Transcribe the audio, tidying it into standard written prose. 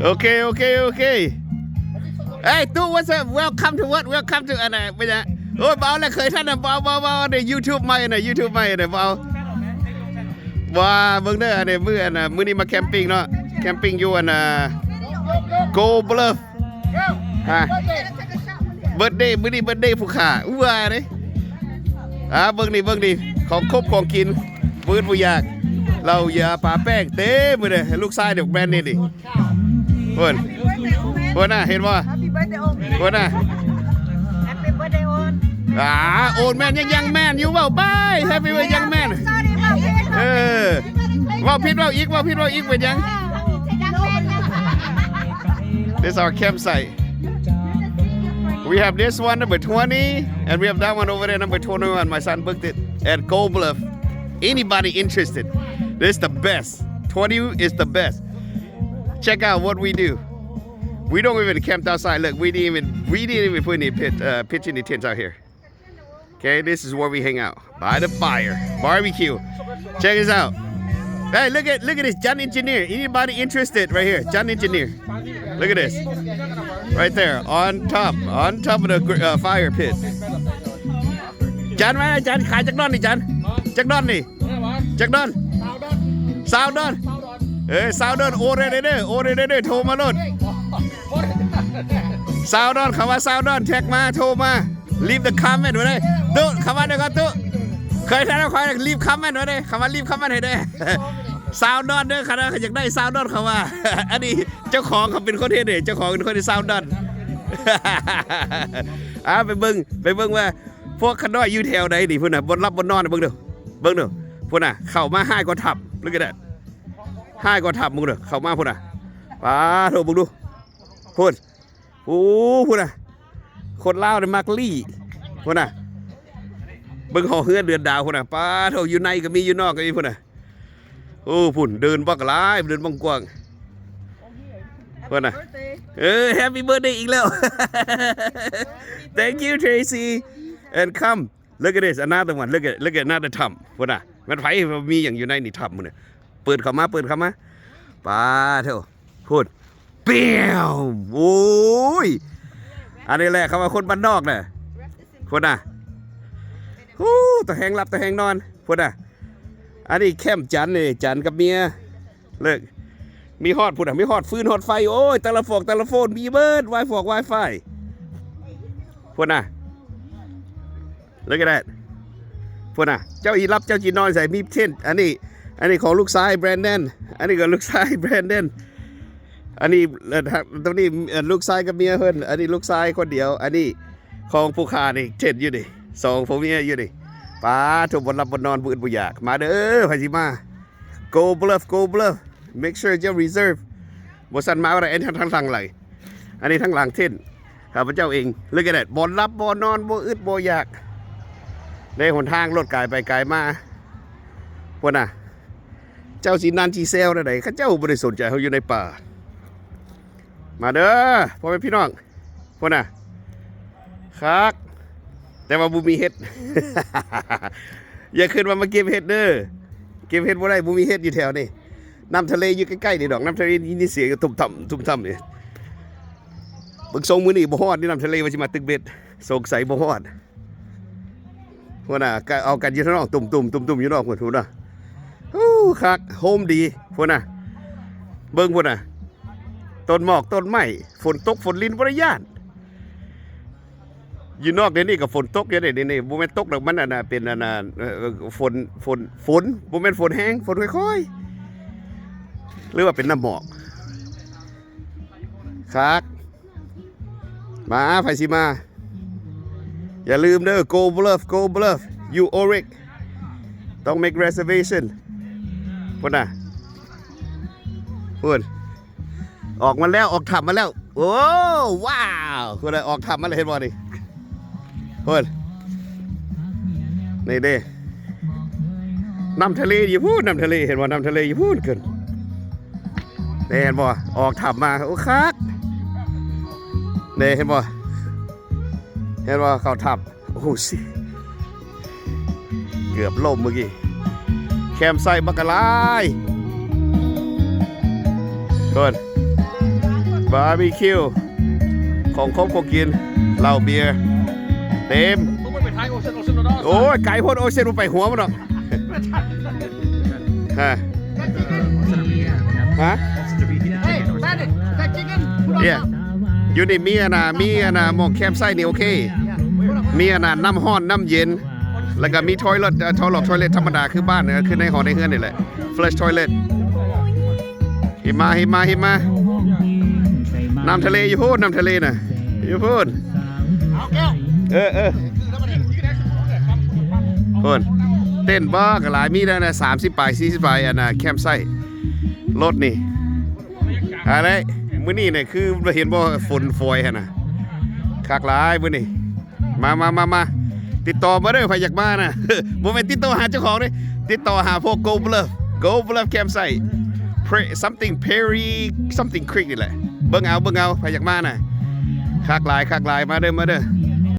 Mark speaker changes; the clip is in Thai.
Speaker 1: Okay, okay, okay. Hey, Tu, what's up? Welcome to what? Welcome to อันไหนไม่ใช่โอ้ยเบาเลยเคยท่านน่ะเบาใน YouTube ใหม่น่ะ YouTube ใหม่น่ะเบาว่าเบิ่งเด้ออันนี้มื้อนี้มาแคมปิ้งเนาะแคมปิ้งอยู่Go Bluff ฮะเบิร์ธเดย์มื้อนี้เบิร์ธเดย์ผู้ขาว่าเด้เบิ่งนี่ของครบของกินมื้อผู้อยากเราอย่าปาแป้งเต็มมื้อเด้ลูกชายเด็กแบรนด์นี่ดิเพิ่นน่ะเห็นบ่เพิ่นน่ะโอนแม่นยังแม่นอยู่เว้าไปแฮปปี้เบิร์ธยังแม่นเว้าผิดเว้าอีกเป็นยัง This is our campsite. We have this one number 20 and we have that one over there number 21. My son booked it at Gold Bluff. Anybody interested? This is the best. 20 is the best. Check out what we do. We don't even camp outside. Look, we didn't even put any pitch any tents out here. Okay, this is where we hang out by the fire, barbecue. Check this out. Hey, look at this, John Engineer. Anybody interested? Right here, John Engineer. Look at this, right there on top of the fire pit. John, มาจานขายจักรดอนนี่จานจักรดอนนี่จักรดอนซาวดอนซาวดอนโอเรเดอร์โทรมาโลดซาวดอนคำว่าซาวดอนแท็กมาโทรมา leave the comment ไว้เลยตุ๊คำว่าเดี๋ยวก่อนตุ๊เคยท่านคอย leave comment ไว้เลยคำว่า leave comment ให้ได้ซาวดอนเด้อคณะอยากได้ซาวดอนเขาว่าอันนี้เจ้าของเขาเป็นคนเทศเจ้าของเป็นคนที่ซาวดอนไปเบิ่งว่าพวกขน้อยอยู่แถวไหนดิพุ่นน่ะบนรับบนนอนเบิ่งดูพุ่นน่ะเข้ามาห้ายกว่าทับลึกกระเด็ดห้ายกว่าทับมึงเด้อเข้ามาพุ่นน่ะป้าโทรมึงดูพุ่นพุ่นน่ะคนลาวเนี่ยมักลี่พุ่นน่ะเบิ่งห่อเฮือนเดือนดาวพุ่นน่ะป้าโทรอยู่ในก็มีอยู่นอกก็มีพุ่นน่ะพุ่นเดินบักหลายเดินบังกว้างพุ่นน่ะHappy birthday อีกแล้ว Thank you Tracy and come look at this another one look at another ถ้ำพุ่นน่ะมันไผมีอย่างอยู่ในนี่ถ้ำมึงเนี่ยเปิดเข้ามาป้าเถอะพูดเปี้ยวโอ้ยอันนี้แหละคำว่าคนบ้านนอกน่ะพุ่นน่ะตะแหงหลับตะแหงนอนพุ่นน่ะอันนี้แคมป์จันนี่จันกับเมียเลิกมีฮอดพุ่นน่ะมีฮอดฟืนฮอดไฟโอ้ยแต่ละโฟนมีเบิร์ดไวไฟพุ่นน่ะเลิกกันได้พุ่นน่ะเจ้าอีรับเจ้าจีนอนใส่มีเช่นอันนี้ของลูกชายแบรนเดนอันนี้ก็ลูกชายแบรนเดนอันนี้ตรงนี้ลูกชายกับเมียเพิ่นอันนี้ลูกชายคนเดียวอันนี้ของผู้ค้านี่เช่นอยู่ดิสองผมเมียอยู่ดิป้าถูกบนรับบนนอนบุญบุญอยากมาเด้อพาสิมา Go Bluff make sure you reserve บสันมาอะไรทั้งหลังไหลอันนี้ทั้งหลังเท่นข้าพเจ้าเองเลิกกันได้บนรับบนนอนบ่อึดบ่อยากในหนทางรถไกลไปไกลมาพวกน่ะเจ้าสีนันทีเซลอะไรข้าเจ้าบริสุทธิ์ใจเขาอยู่ในป่ามาเด้อพ่อแม่พี่น้องพวกน่ะคักแต่ว่าบุมีเห็ด อย่าขึ้นมาเก็บเห็ดเด้อเก็บเห็ดบ่ได้บุมีเห็ดอยู่แถวนี่น้ำทะเลอยู่ใกล้ๆนี่ดอกน้ำทะเลนี่เสียงทุ่มท่ำนี่บึกทรงมือนี่บ่ฮอดนี่น้ำทะเลว่าสิมาตึกเบ็ดสงสัยบ่ฮอดพวกน่ะเอากันอยู่ข้างนอกตุ่มอยู่นอกพุ่นน่ะคักโฮมดีพวกน่ะเบิ่งพวกน่ะต้นหมอกต้นไม้ฝนตกฝนลิ้นบ่ได้ย่านอยู่นอกเดี๋ยวนี้ก็ฝนตกเดี๋ยวนี้บ่แม่นตกดอกมันน่ะเป็นฝนบ่แม่นฝนแห้งฝนค่อยๆหรือว่าเป็นน้ำหมอกคักมาไผสิมาอย่าลืมเด้อ Go Bluff you Oric ต้อง make reservation พุ่นน่ะพุ่นออกมาแล้วออกถ้ำมาแล้วโอ้ว้าวพุ่นน่ะออกถ้ำมาเลยเห็นบ่ดิพุ่นนี่เด้น้ำทะเลอยู่พูดน้ำทะเลเห็นบ่น้ำทะเลอยู่พูดเกินเห็นบ่ออกถ้ำมาโอ้คักนี่เห็นบ่เขาทับโอ้โหสิเกือบล่มเมื่อกี้แคมป์ไซต์บักกะลายเพิ่น บาร์บีคิวของครบของกินเหล้าเบียร์เต็ม
Speaker 2: มึงไม่ไปท้ายโอเชียนแล้ว
Speaker 1: โอ้ยไก่พ่นโอเชียนมันไปหัวมันหรอกฮะฮะ
Speaker 2: Hey, Bandit, that chicken. Put on
Speaker 1: Yeah.
Speaker 2: top.
Speaker 1: อยู่นี่มีอันน่ะหมองแคมป์ไส้นี่โอเค มีอันน่ะน้ำห้อนน้ำเย็น แล้วก็มีทอยเลทธรรมดาคือบ้านเนี่ยคือในหอในเฮือนนี่แหละ flush toilet หิมะน้ำทะเลอยู่พูดน้ำทะเลน่ะอยู่พูด
Speaker 2: เอาแก้ว
Speaker 1: เออพูดเต้นบ้ากหลายมีแล้วนะ30 ปลาย 40 ปลายอันน่ะแคมป์ไส้รถนี่อะไรมื้อนี้เนี่ยคือเราเห็นบ่ฝนฝอยหั่นน่ะคักหลายมื้อนี้มาติดต่อมาเด้อใครอยากมานะ บ่แม่นติดต่อหาเจ้าของเด้ติดต่อหาพวก Go Bluff Campsite something Perry something Creek นี่แหละเบิ่งเอาใครอยากมาน่ะคักหลายมาเด้อ